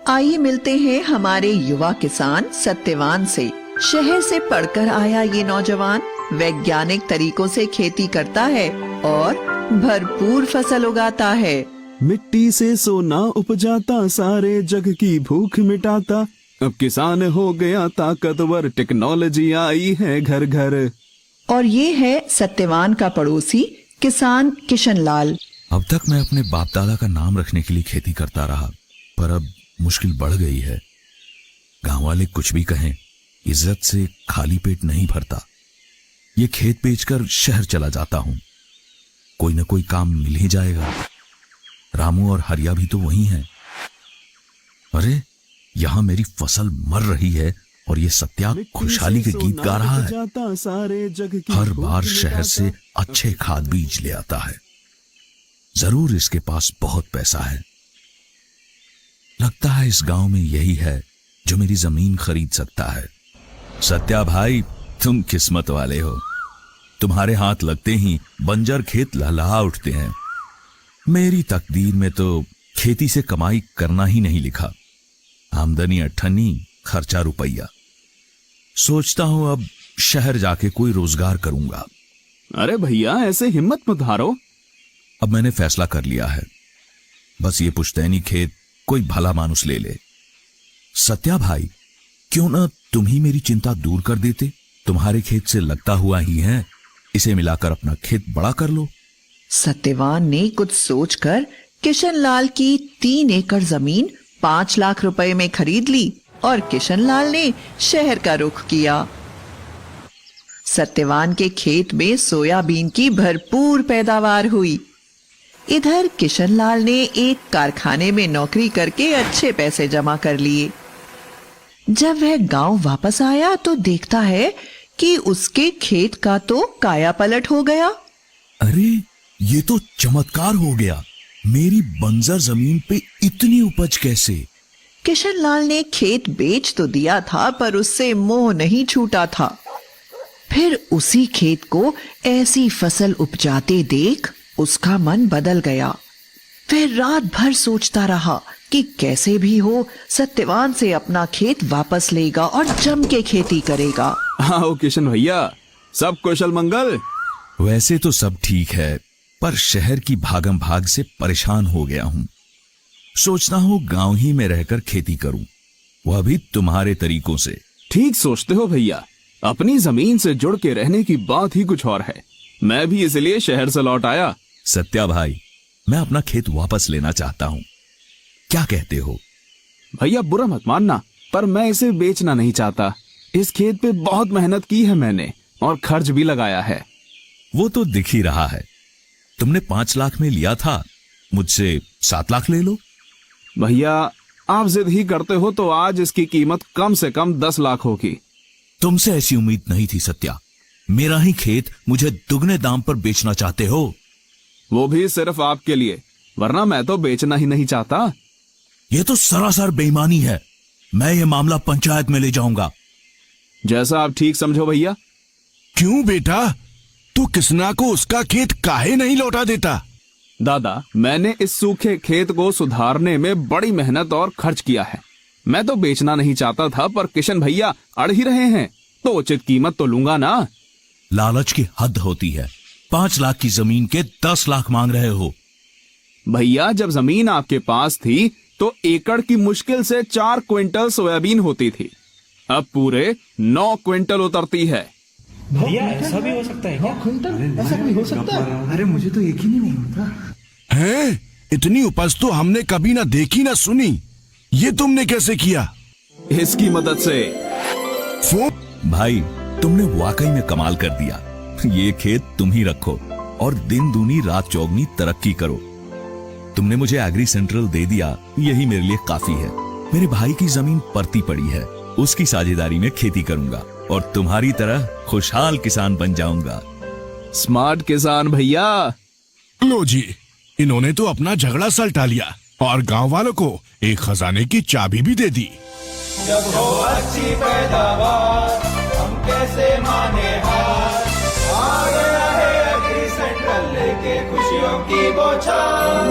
आइए मिलते हैं हमारे युवा किसान सत्यवान से। शहर से पढ़कर आया ये नौजवान वैज्ञानिक तरीकों से खेती करता है और भरपूर फसल उगाता है। मिट्टी से सोना उपजाता, सारे जग की भूख मिटाता। अब किसान हो गया ताकतवर, टेक्नोलॉजी आई है घर घर। और ये है सत्यवान का पड़ोसी किसान किशन लाल। अब तक मैं अपने बाप दादा का नाम रखने के लिए खेती करता रहा, पर अब मुश्किल बढ़ गई है। गांव वाले कुछ भी कहें, इज्जत से खाली पेट नहीं भरता। ये खेत बेचकर शहर चला जाता हूं, कोई न कोई काम मिल ही जाएगा। रामू और हरिया भी तो वही हैं। अरे यहां मेरी फसल मर रही है और ये सत्या खुशहाली के गीत गा रहा है। हर बार शहर से अच्छे खाद बीज ले आता है। जरूर इसके पास बहुत पैसा है। लगता है इस गांव में यही है जो मेरी जमीन खरीद सकता है। सत्या भाई, तुम किस्मत वाले हो। तुम्हारे हाथ लगते ही बंजर खेत लहलहा उठते हैं। मेरी तकदीर में तो खेती से कमाई करना ही नहीं लिखा। आमदनी अठन्नी, खर्चा रुपया। सोचता हूं अब शहर जाके कोई रोजगार करूंगा। अरे भैया, ऐसे हिम्मत मत हारो। अब मैंने फैसला कर लिया है, बस ये पुश्तैनी खेत कोई भला मानुस ले ले। सत्या भाई, क्यों ना तुम ही मेरी चिंता दूर कर देते। तुम्हारे खेत से लगता हुआ ही है, इसे मिलाकर अपना खेत बड़ा कर लो। सत्यवान ने कुछ सोचकर किशन लाल की 3 एकड़ जमीन 5 लाख रुपए में खरीद ली और किशन लाल ने शहर का रुख किया। सत्यवान के खेत में सोयाबीन की भरपूर पैदावार हुई। इधर किशन लाल ने एक कारखाने में नौकरी करके अच्छे पैसे जमा कर लिए। जब वह गांव वापस आया तो देखता है कि उसके खेत का तो काया पलट हो गया। अरे ये तो चमत्कार हो गया। मेरी बंजर जमीन पे इतनी उपज कैसे? किशन लाल ने खेत बेच तो दिया था, पर उससे मोह नहीं छूटा था। फिर उसी खेत को ऐसी फसल उपजाते देख उसका मन बदल गया। फिर रात भर सोचता रहा कि कैसे भी हो सत्यवान से अपना खेत वापस लेगा और जम के खेती करेगा। आओ किशन भैया, सब कुशल मंगल। वैसे तो सब ठीक है, पर शहर की भागम भाग से परेशान हो गया हूं। सोचता हूं गांव ही में रहकर खेती करूं, वह भी तुम्हारे तरीकों से। ठीक सोचते हो भैया, अपनी जमीन से जुड़ के रहने की बात ही कुछ और है। मैं भी इसलिए शहर से लौट आया। सत्या भाई, मैं अपना खेत वापस लेना चाहता हूं, क्या कहते हो? भैया बुरा मत मानना, पर मैं इसे बेचना नहीं चाहता। इस खेत पे बहुत मेहनत की है मैंने और खर्च भी लगाया है। वो तो दिख ही रहा है। तुमने 5 लाख में लिया था, मुझसे 7 लाख ले लो। भैया आप जिद ही करते हो तो आज इसकी कीमत कम से कम 10 लाख होगी। तुमसे ऐसी उम्मीद नहीं थी सत्या। मेरा ही खेत मुझे दुगने दाम पर बेचना चाहते हो? वो भी सिर्फ आपके लिए, वरना मैं तो बेचना ही नहीं चाहता। ये तो सरासर बेईमानी है। मैं ये मामला पंचायत में ले जाऊंगा। जैसा आप ठीक समझो भैया। क्यों बेटा, तू किसना को उसका खेत काहे नहीं लौटा देता? दादा, मैंने इस सूखे खेत को सुधारने में बड़ी मेहनत और खर्च किया है। मैं तो बेचना नहीं चाहता था, पर किशन भैया अड़ ही रहे हैं, तो उचित कीमत तो लूंगा ना। लालच की हद होती है। 5 लाख की जमीन के 10 लाख मांग रहे हो। भैया जब जमीन आपके पास थी तो एकड़ की मुश्किल से 4 क्विंटल सोयाबीन होती थी, अब पूरे 9 क्विंटल उतरती है। भैया ऐसा भी हो सकता है क्या? क्विंटल ऐसा भी हो सकता है? अरे मुझे तो यकीन ही नहीं होता। हैं? इतनी उपज तो हमने कभी ना देखी ना सुनी। ये तुमने कैसे किया? इसकी मदद से। भाई, तुमने वाकई में कमाल कर दिया। ये खेत तुम ही रखो और दिन दूनी रात चौगनी तरक्की करो। तुमने मुझे एग्री सेंट्रल दे दिया, यही मेरे लिए काफी है। मेरे भाई की जमीन परती पड़ी है, उसकी साझेदारी में खेती करूंगा और तुम्हारी तरह खुशहाल किसान बन जाऊंगा। स्मार्ट किसान भैया। लो जी, इन्होंने तो अपना झगड़ा सलटा लिया और गांव वालों को एक खजाने की चाबी भी दे दी। जब हो अच्छी पैदावार हम कैसे माने हार। आ गया है एग्री सेंट्रल लेके खुशियों की बौछार।